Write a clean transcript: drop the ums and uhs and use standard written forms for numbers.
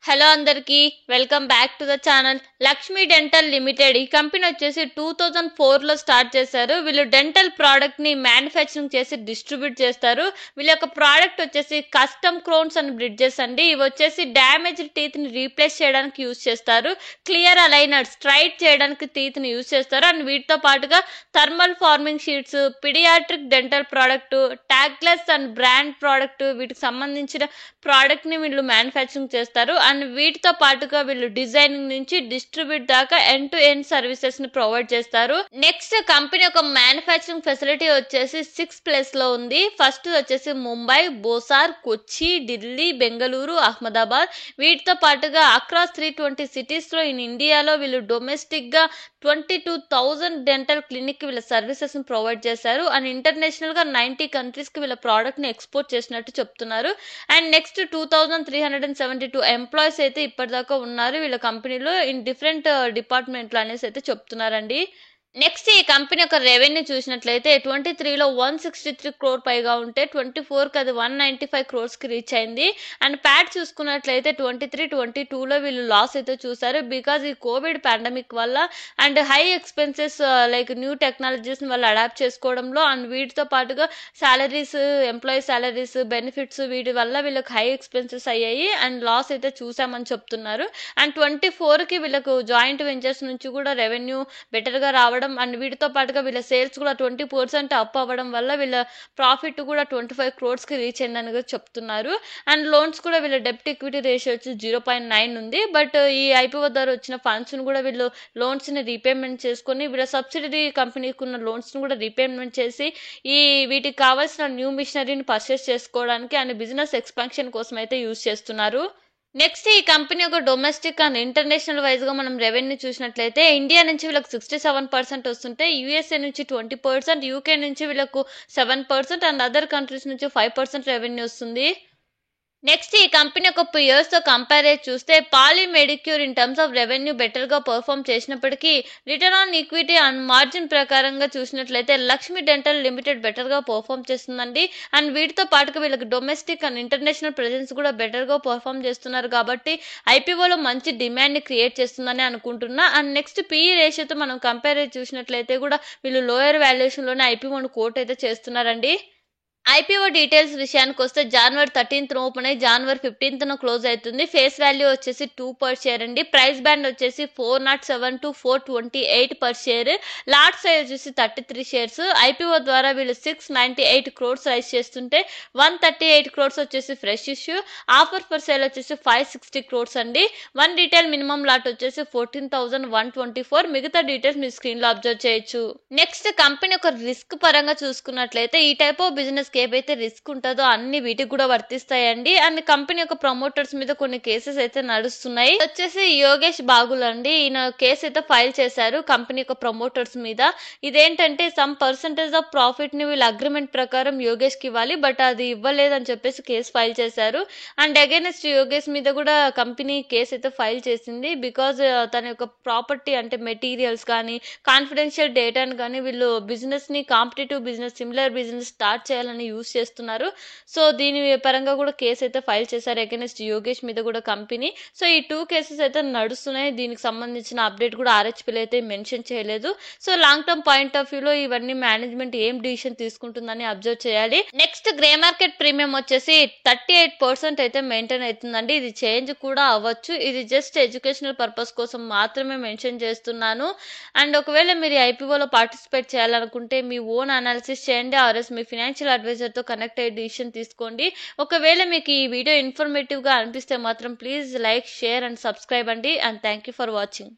Hello అందరికి welcome back to the channel. Lakshmi Dental limited ఈ company వచ్చేసి 2004లో స్టార్ట్ చేశారు. వీళ్ళు డెంటల్ ప్రోడక్ట్ ని మ్యానుఫ్యాక్చరింగ్ చేసి డిస్ట్రిబ్యూట్ చేస్తారు. వీళ్ళ యొక్క ప్రోడక్ట్ వచ్చేసి కస్టమ్ క్రోన్స్ అండ్ బ్రిడ్జెస్ అండి. ఇవి వచ్చేసి డ్యామేజ్డ్ టీత్ ని రీప్లేస్ చేయడానికి యూజ్ చేస్తారు. క్లియర్ అలైనర్ స్ట్రైట్ చేయడానికి టీత్ ని యూజ్ చేస్తారు. అండ్ వీటితో పాటుగా thermal forming sheets, pediatric dental product, tagless and brand product, వీటికి సంబంధించిన ప్రోడక్ట్ ని వీళ్ళు మ్యానుఫ్యాక్చరింగ్ చేస్తారు. అండ్ వీటితో పాటుగా వీళ్ళు డిజైనింగ్ నుంచి డిస్ట్రిబ్యూట్ దాకా ఎండ్ టు ఎండ్ సర్వీసెస్ ని ప్రొవైడ్ చేస్తారు. నెక్స్ట్ కంపెనీ ఒక మ్యానుఫ్యాక్చరింగ్ ఫెసిలిటీ వచ్చేసి 6 ప్లేస్ లో ఉంది. ఫస్ట్ వచ్చేసి ముంబై, బోసార్, కొచ్చి, ఢిల్లీ, బెంగళూరు, అహ్మదాబాద్. వీటితో పాటుగా అక్రాస్ 320 సిటీస్ లో ఇన్ ఇండియాలో వీళ్ళు డొమెస్టిక్ గా 22,000 డెంటల్ క్లినిక్ వీళ్ళ సర్వీసెస్ ని ప్రొవైడ్ చేశారు. అండ్ ఇంటర్నేషనల్ గా 90 కంట్రీస్ కి వీళ్ళ ప్రోడక్ట్ ని ఎక్స్పోర్ట్ చేసినట్టు చెప్తున్నారు. అండ్ నెక్స్ట్ 2372 ఎంప్లాయీస్ అయితే ఇప్పటిదాకా ఉన్నారు వీళ్ళ కంపెనీలో ఇన్ డిఫరెంట్ డిపార్ట్మెంట్లు అనేసి అయితే చెప్తున్నారండి. నెక్స్ట్ ఈ కంపెనీ యొక్క రెవెన్యూ చూసినట్లయితే 23లో 163 క్రోర్ పైగా ఉంటే 24కి అది 195 క్రోర్స్ కి రీచ్ అయింది. అండ్ ప్యాట్ చూసుకున్నట్లయితే 23-22లో వీళ్ళు లాస్ అయితే చూసారు. బికాజ్ ఈ కోవిడ్ పాండమిక్ వల్ల and high expenses like new technologies ని వాళ్ళు అడాప్ట్ చేసుకోవడంలో అండ్ వీటితో పాటుగా సాలరీస్, ఎంప్లాయీ సాలరీస్, బెనిఫిట్స్ వీటి వల్ల వీళ్ళకి హై ఎక్స్పెన్సెస్ అయ్యాయి అండ్ లాస్ అయితే చూసామని చెప్తున్నారు. అండ్ 24కి వీళ్ళకు జాయింట్ వెంచర్స్ నుంచి కూడా రెవెన్యూ బెటర్ గా రావడం అండ్ వీటితో పాటుగా వీళ్ళ సేల్స్ కూడా 20% అప్ అవ్వడం వల్ల వీళ్ళ ప్రాఫిట్ కూడా 25 క్రోర్స్ కి రీచ్ అయిందని చెప్తున్నారు. అండ్ లోన్స్ కూడా వీళ్ళ డెప్ట్ ఈక్విటీ రేషియో వచ్చి 0.9 ఉంది. బట్ ఈ ఐపీఓ ద్వారా వచ్చిన ఫండ్స్ ను కూడా వీళ్ళు లోన్స్ ని రీపేమెంట్ చేసుకొని వీళ్ళ సబ్సిడరీ కంపెనీకి ఉన్న లోన్స్ ను కూడా రీపేమెంట్ చేసి వీటికి కావాల్సిన న్యూ మిషనరీని పర్చేస్ చేసుకోవడానికి అండ్ బిజినెస్ ఎక్స్పాన్షన్ కోసం అయితే యూజ్ చేస్తున్నారు. నెక్స్ట్ ఈ కంపెనీ ఒక డొమెస్టిక్ అండ్ ఇంటర్నేషనల్ వైజ్ గా మనం రెవెన్యూ చూసినట్లయితే ఇండియా నుంచి వీళ్ళకి 67% వస్తుంటే, యూఎస్ఏ నుంచి 20%, యూకే నుంచి వీళ్ళకు 7% అండ్ అదర్ కంట్రీస్ నుంచి 5% రెవెన్యూ వస్తుంది. నెక్స్ట్ ఈ కంపెనీ ఒక ఇయర్స్ తో కంపేర్ చేసి చూస్తే Poly Medicure in terms of revenue better గా పర్ఫామ్ చేసినప్పటికీ return on equity and margin ప్రకారంగా చూసినట్లయితే లక్ష్మీ డెంటల్ లిమిటెడ్ బెటర్ గా పర్ఫామ్ చేస్తుందండి. అండ్ వీటితో పాటుగా వీళ్ళకి డొమెస్టిక్ అండ్ ఇంటర్నేషనల్ ప్రెజెన్స్ కూడా బెటర్ గా పర్ఫామ్ చేస్తున్నారు కాబట్టి ఐపీఓలో మంచి డిమాండ్ ని క్రియేట్ చేస్తుందని అనుకుంటున్నా. అండ్ నెక్స్ట్ పిఈ రేషియోతో మనం కంపేర్ చేసి చూసినట్లయితే కూడా వీళ్ళు లోయర్ వాల్యుయేషన్ లోనే ఐపీఓను కోట్ అయితే చేస్తున్నారండి. ఐపీఓ డీటెయిల్స్ విషయానికి వస్తే జనవరి 13th ఓపెన్ అయ్యి జనవరి 15th క్లోజ్ అవుతుంది. ఫేస్ వాల్యూ వచ్చేసి 2 per share అండి. ప్రైస్ బ్యాండ్ వచ్చేసి 407 to 428 per share. Lot size వచ్చేసి 33 shares. ఐపీఓ ద్వారా వీళ్ళు 698 crores రైజ్ చేస్తుంటే 138 crores వచ్చేసి fresh issue. Offer for sale వచ్చేసి 560 crores అండి. వన్ రీటైల్ మినిమం లాట్ వచ్చేసి 14,124. మిగతా డీటెయిల్స్ మీ స్క్రీన్ లో అబ్జర్వ్ చేయొచ్చు. నెక్స్ట్ కంపెనీ ఒక రిస్క్ పరంగా చూసుకున్నట్లయితే ఈ టైప్ ఆఫ్ బిజినెస్ ఏవైతే రిస్క్ ఉంటుందో అన్ని వీటికి కూడా వర్తిస్తాయండి. అండ్ కంపెనీ యొక్క ప్రమోటర్స్ మీద కొన్ని కేసెస్ అయితే నడుస్తున్నాయి. వచ్చేసి యోగేష్ బాగుల్ అండి, ఈయన కేసు అయితే ఫైల్ చేశారు కంపెనీ యొక్క ప్రమోటర్స్ మీద. ఇదేంటంటే సమ్ పర్సంటేజ్ ఆఫ్ ప్రాఫిట్ ని వీళ్ళ అగ్రిమెంట్ ప్రకారం యోగేష్ కి ఇవ్వాలి, బట్ అది ఇవ్వలేదని చెప్పేసి కేసు ఫైల్ చేశారు. అండ్ అగైనెస్ట్ యోగేష్ మీద కూడా కంపెనీ కేసు అయితే ఫైల్ చేసింది. బికాజ్ తన యొక్క ప్రాపర్టీ అంటే మెటీరియల్స్ కానీ కాన్ఫిడెన్షియల్ డేటాని కానీ వీళ్ళు బిజినెస్ ని competitive business, similar business start చేయాలని యూజ్ చేస్తున్నారు. సో దీని పరంగా కూడా కేసు అయితే ఫైల్ చేశారు అగైనెస్ట్ యోగేష్ మీద కూడా కంపెనీ. సో ఈ 2 కేసెస్ అయితే నడుస్తున్నాయి. దీనికి సంబంధించిన అప్డేట్ కూడా ఆర్హెచ్పీలో అయితే మెన్షన్ చేయలేదు. So long term point of వ్యూలో ఇవన్నీ మేనేజ్మెంట్ ఏం డిసిషన్ తీసుకుంటుందని అబ్జర్వ్ చేయాలి. నెక్స్ట్ గ్రే మార్కెట్ ప్రీమియం వచ్చేసి 38% అయితే మెయింటైన్ అవుతుందండి. ఇది చేంజ్ కూడా అవ్వచ్చు. ఇది జస్ట్ ఎడ్యుకేషనల్ పర్పస్ కోసం మాత్రమే మెన్షన్ చేస్తున్నాను. అండ్ ఒకవేళ మీరు ఐపీఓలో పార్టిసిపేట్ చేయాలనుకుంటే మీ ఓన్ అనాలిసిస్ చేయండి, ఆర్ఎస్ మీ ఫైనాన్షియల్ అడ్వైజర్ తో కనెక్ట్ అయ్యే డిసిషన్ తీసుకోండి. ఒకవేళ మీకు ఈ వీడియో ఇన్ఫర్మేటివ్ గా అనిపిస్తే మాత్రం please like, share and subscribe అండి. And thank you for watching.